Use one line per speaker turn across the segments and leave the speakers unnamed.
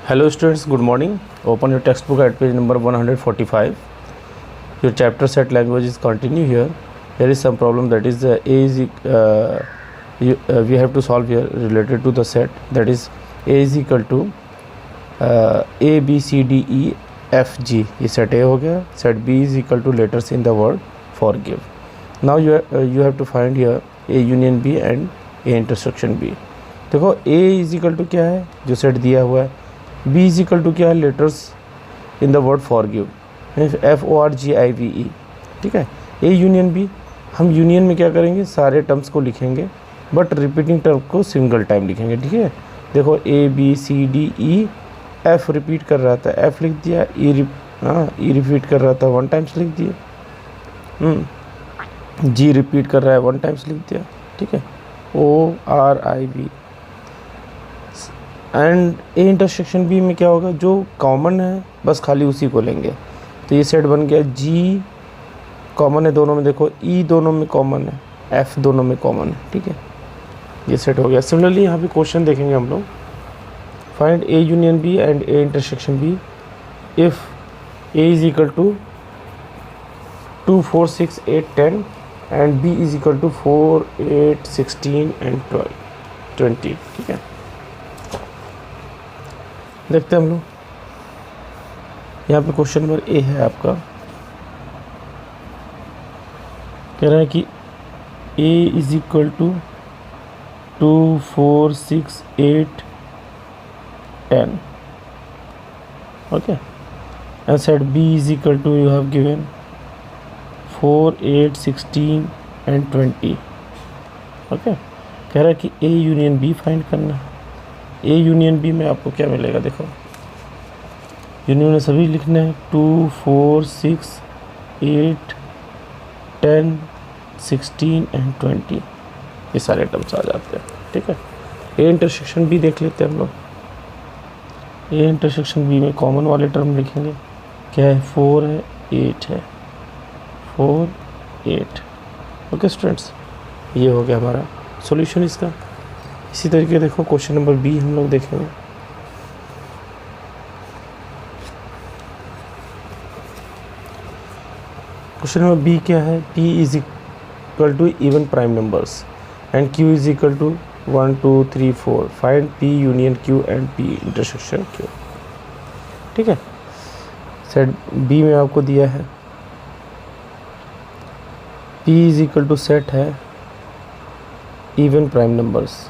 Hello students, good morning. Open your textbook at page number 145. Your chapter set language is continue here. Here is some problem, that is A is we have to solve here related to the set, that is A is equal to A B C D E F G. ये set A हो गया. Set B is equal to letters in the word forgive. Now you have to find here A union B and A intersection B. देखो A is equal to क्या है, जो set दिया हुआ है. B इज इक्वल टू क्या है, letters in the word forgive, FORGIVE. ठीक है. ए यूनियन बी, हम यूनियन में क्या करेंगे, सारे टर्म्स को लिखेंगे बट रिपीटिंग टर्म को सिंगल टाइम लिखेंगे. ठीक है. देखो ABCDE, F रिपीट कर रहा था, F लिख दिया. E रिपीट कर रहा था, 1 टाइम्स लिख दिया. G रिपीट कर रहा है, 1 टाइम्स लिख दिया. ठीक है. ORIV and A intersection B में क्या होगा, जो कॉमन है बस खाली उसी को लेंगे. तो ये सेट बन गया. जी कॉमन है दोनों में, देखो ई दोनों में कॉमन है, एफ दोनों में कॉमन है. ठीक है. ये सेट हो गया. सिमिलरली यहाँ पे क्वेश्चन देखेंगे हम लोग. Find A union B and A intersection B if A is equal to 2 4 6 8 10 and B is equal to 4 8 16 and 20. ठीक है. देखते हैं हम लोग. यहाँ पे क्वेश्चन नंबर ए है आपका. कह रहा है कि A is equal to 2 4 6 8 10. Okay. And set B is equal to, you have given 4 8 16 and 20. Okay. कह रहा है कि ए यूनियन बी फाइंड करना है. ए यूनियन बी में आपको क्या मिलेगा, देखो यूनियन में सभी लिखने हैं. 2 4 6 8 10 16 एंड 20, ये सारे टर्म्स आ जाते हैं. ठीक है. ए इंटरसेक्शन बी देख लेते हैं हम लोग. ए इंटरसेक्शन बी में कॉमन वाले टर्म लिखेंगे. क्या है, 4 है 8 है, 4 8. ओके स्टूडेंट्स, ये हो गया हमारा सॉल्यूशन इसका. इसी तरीके देखो क्वेश्चन नंबर बी हम लोग देखेंगे. क्वेश्चन नंबर बी क्या है, P is equal to even prime numbers and Q is equal to 1 2 3 4. Find P union Q and P intersection Q. ठीक है. सेट बी में आपको दिया है P is equal to set है इवन प्राइम नंबर्स.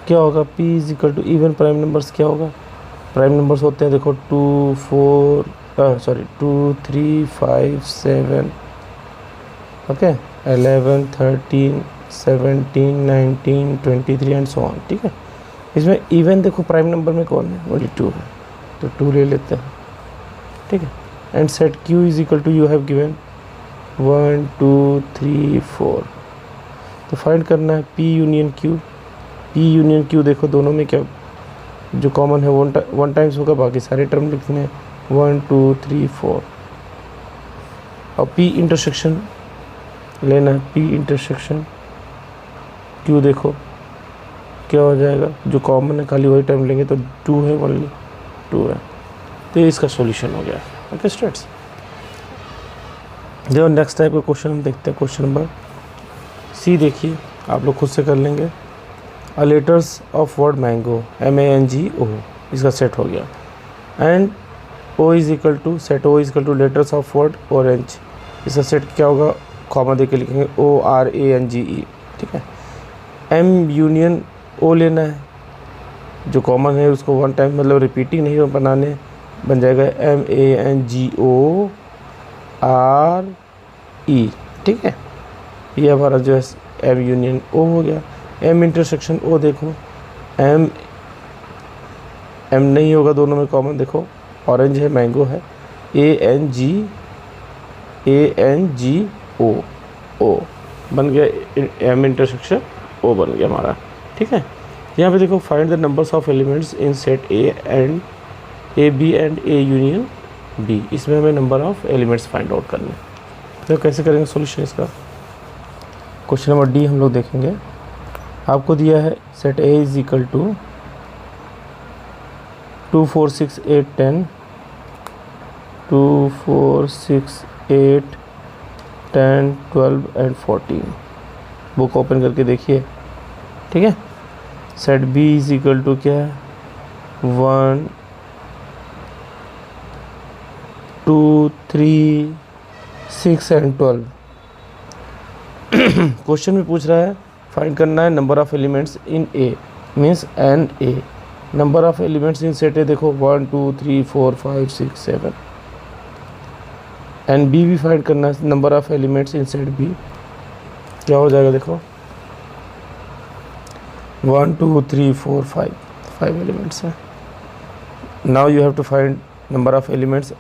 क्या होगा, P is equal to even prime numbers. क्या होगा, प्राइम नंबर्स होते हैं देखो 2 3 5 7, ओके 11 13 17 19 23 एंड सो ऑन. ठीक है. इसमें इवन देखो प्राइम नंबर में कौन है, ओनली 2 है, तो 2 ले लेते हैं. ठीक है. And set Q is equal to, you have given 1 2 3 4. तो फाइंड करना है P union Q. P union Q देखो दोनों में क्या जो कॉमन है, 1 टाइम्स होगा, बाकी सारे टर्म लिखने हैं 1 2 3 4. और P इंटरसेक्शन लेना है. P इंटरसेक्शन Q देखो क्या हो जाएगा, जो कॉमन है खाली वही टर्म लेंगे, तो 2 है, ओनली 2 है. तो ये इसका सॉल्यूशन हो गया. ओके स्टूडेंट्स, देखो नेक्स्ट टाइप का क्वेश्चन हम देखते हैं. क्वेश्चन नंबर सी देखिए, आप लोग खुद से कर लेंगे. A letters of word mango, MANGO, इसका सेट हो गया. And O is equal to, set O is equal to letters of word orange. इसका सेट क्या होगा, कॉमा दे के लिखेंगे ORANGE. ठीक है. M यूनियन O लेना है, जो कॉमन है उसको 1 टाइम, मतलब रिपीटिंग नहीं बनाने, बन जाएगा MANGORE. ठीक है. ये हमारा जो है M यूनियन O हो गया. M इंटरसेक्शन O देखो, M नहीं होगा दोनों में कॉमन, देखो ऑरेंज है, मैंगो है, ANGO बन गया. M इंटरसेक्शन O बन गया हमारा. ठीक है. यहाँ पे देखो find the numbers of elements in set A B and A union B. इसमें हमें number of elements find out करने हैं. तो कैसे करेंगे सॉल्यूशन इसका. क्वेश्चन नंबर डी हम लोग देखेंगे। आपको दिया है set A is equal to 2 4 6 8 10 2 4 6 8 10 12 and 14। Book open करके देखिए, ठीक है। Set B is equal to क्या है, 1 2 3 6 एंड 12। क्वेश्चन में पूछ रहा है फाइंड करना है number of elements in A, means N A. Number of elements in set A देखो 1 2 3 4 5 6 7। एंड बी भी फाइंड करना है number of elements in set B. क्या हो जाएगा देखो 1 2 3 4 5 एलिमेंट्स हैं। Now you have to find number of elements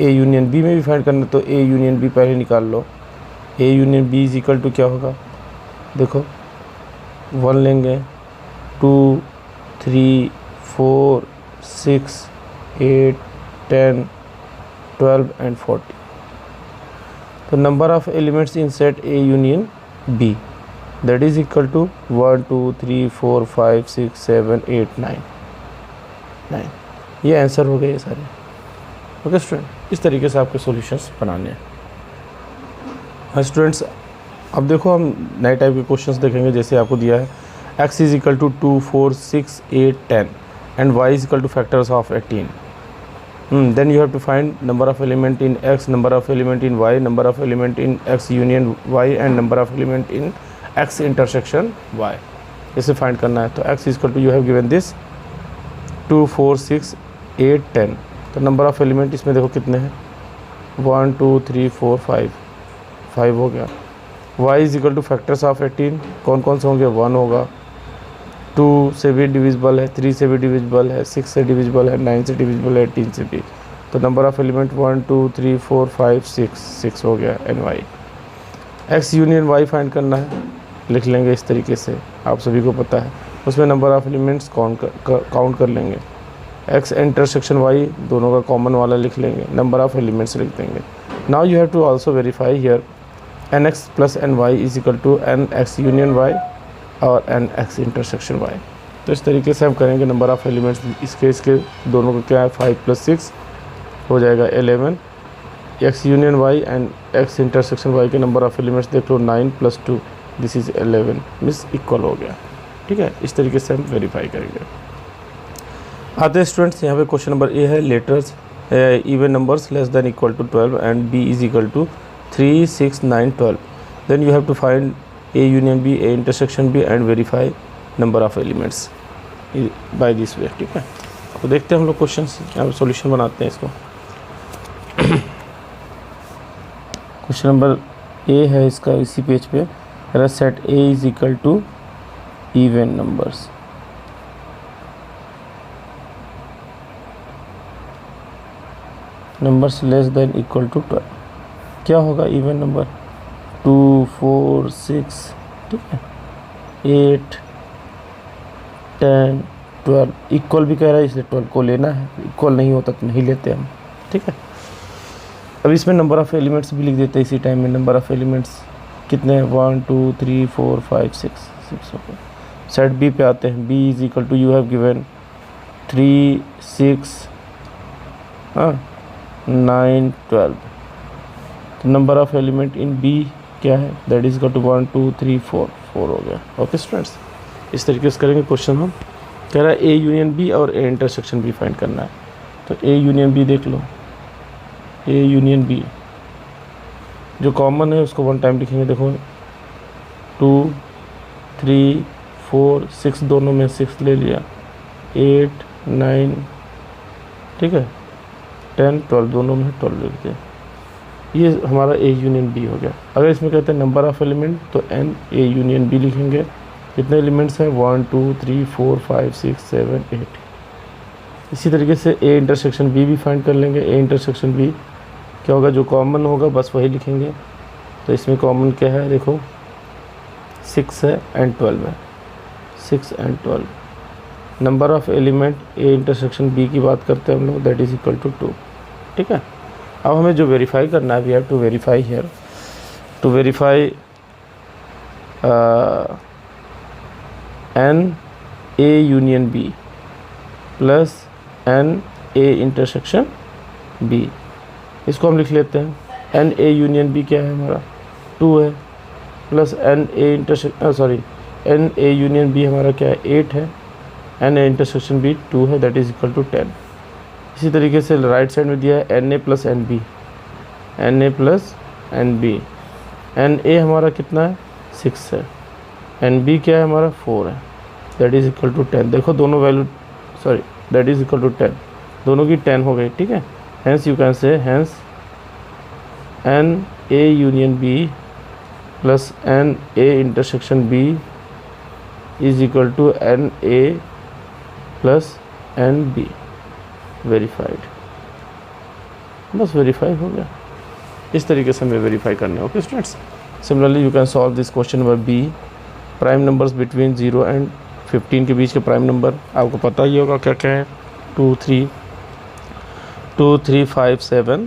A union B में भी फाइंड करना, तो ए यूनियन बी पहले निकाल लो। A union B is equal to क्या होगा देखो 1 लेंगे 2 3 4 6 8 10 12 एंड 40। तो number of elements in set A union B that is equal to 1 2 3 4 5 6 7 8 9। ये आंसर हो गए ये सारे। ओके स्टूडेंट, इस तरीके से आपके सॉल्यूशंस बनाने हैं। हाँ स्टूडेंट्स, अब देखो हम नए टाइप के क्वेश्चंस देखेंगे। जैसे आपको दिया है x is equal to 2 4 6 8 10 and y is equal to factors of 18। Then you have to find number of element in x, number of element in y, number of element in x union y and number of element in x intersection y। इसे find करना है। तो x is equal to you have given this 2 4 6 8 10। तो number of element इसमें देखो कितने हैं 1 2 3 4 5 हो गया। y is equal to factors of 18 कौन कौन से होंगे 1 होगा, 2 से भी डिविजिबल है, 3 से भी डिविजिबल है, 6 से डिविजिबल है, 9 से डिविजिबल है, 18 से भी। तो नंबर ऑफ एलिमेंट 1 2 3 4 5 6 हो गया। N Y x union y find करना है, लिख लेंगे इस तरीके से, आप सभी को पता है। उसमें नंबर ऑफ एलिमेंट्स काउंट कर लेंगे। x इंटरसेक्शन y दोनों का कॉमन वाला लिख लेंगे, नंबर ऑफ एलिमेंट्स लिख देंगे। Now you have to also verify here nx plus ny is equal to nx union y और nx इंटरसेक्शन y। तो इस तरीके से हम करेंगे नंबर ऑफ एलिमेंट्स। इसके दोनों का क्या है 5 प्लस 6 हो जाएगा 11। x union y and x intersection y के नंबर ऑफ एलिमेंट्स देख लो 9 plus 2 this is 11 means equal हो गया। ठीक है, इस तरीके से हम वेरीफाई करेंगे। आते हैं स्टूडेंट्स, यहाँ पे क्वेश्चन नंबर ए है letters even numbers less than equal to 12 and b is equal to 3 6 9 12। Then you have to find a union b, a intersection b and verify number of elements by this way. ठीक है, तो देखते हैं हम लोग question यहाँ पे solution बनाते हैं इसको। क्वेश्चन नंबर ए है इसका इसी पेज पे, set a is equal to even numbers. Numbers less than equal to 12। क्या होगा इवन नंबर 2 4 6, ठीक है, 8 10 12। इक्वल भी कह रहा है इसलिए 12 को लेना है, इक्वल नहीं होता तो नहीं लेते हम। ठीक है, अब इसमें नंबर ऑफ़ एलिमेंट्स भी लिख देते हैं इसी टाइम में। नंबर ऑफ़ एलिमेंट्स कितने हैं 1 2 3 4 5 6 हो गए। सेट बी पे आते हैं। B is equal to you have given 3 6 9 12। तो number of element in B क्या है दैट इज इक्वल टू 1 2 3 4 हो गया। ओके स्टूडेंट्स, इस तरीके से करेंगे क्वेश्चन। हम कह रहा है ए यूनियन बी और ए इंटरसेक्शन बी फाइंड करना है। तो ए यूनियन बी देख लो, ए यूनियन बी जो कॉमन है उसको 1 टाइम लिखेंगे। देखो 2 3 4 6 दोनों में 6 ले लिया, 8 9, ठीक है, 10 12 दोनों में 12 लिख दिया। ये हमारा ए यूनियन बी हो गया। अगर इसमें कहते हैं नंबर ऑफ़ एलिमेंट तो एन ए यूनियन बी लिखेंगे। कितने एलिमेंट्स हैं 1 2 3 4 5 6 7 8। इसी तरीके से ए इंटरसेक्शन बी भी फाइंड कर लेंगे। ए इंटरसेक्शन बी क्या होगा, जो कॉमन होगा बस वही लिखेंगे। तो इसमें कॉमन क्या है देखो 6 है एंड 12 है, 6 and 12। Number of element A intersection B की बात करते हैं हम लोग, दैट इज़ इक्वल टू 2। ठीक है, अब हमें जो वेरीफाई करना है we have to verify here. To verify N A union B plus N A intersection B, इसको हम लिख लेते हैं। एन ए यूनियन बी क्या है हमारा 2 है, plus N A union B हमारा क्या है 8 है, एन ए इंटरसेक्शन बी 2 है, दैट इज इक्वल टू 10। इसी तरीके से राइट साइड में दिया है N A plus N B, N A plus N B, N A हमारा कितना है 6 है, एन बी क्या है हमारा 4 है, दैट इज इक्वल टू 10। देखो दोनों value that is equal to 10, दोनों की 10 हो गई, ठीक है। Hence you can say hence N A union B plus N A intersection B is equal to N A plus N B. Verified, बस verify हो गया। इस तरीके से हमें वेरीफाई करना है। Okay students, similarly you can solve this question number B. Prime numbers between 0 and 15 के बीच के प्राइम नंबर आपको पता ही होगा क्या क्या है, 2 3 5 7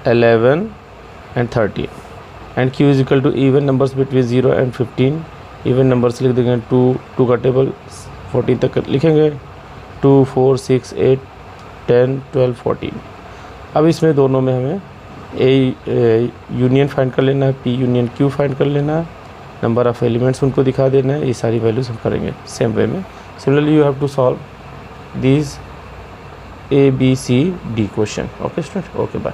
11 and 13। And Q is equal to even numbers between 0 and 15। Even numbers लिख देंगे 2 का टेबल 14 तक लिखेंगे, 2 4 6 8 10 12 14। अब इसमें दोनों में हमें ए यूनियन फाइंड कर लेना है, पी यूनियन क्यू फाइंड कर लेना है, नंबर ऑफ़ एलिमेंट्स उनको दिखा देना है। ये सारी वैल्यूज हम करेंगे सेम वे में। Similarly you have to solve these A B C D question. Okay student, okay bye.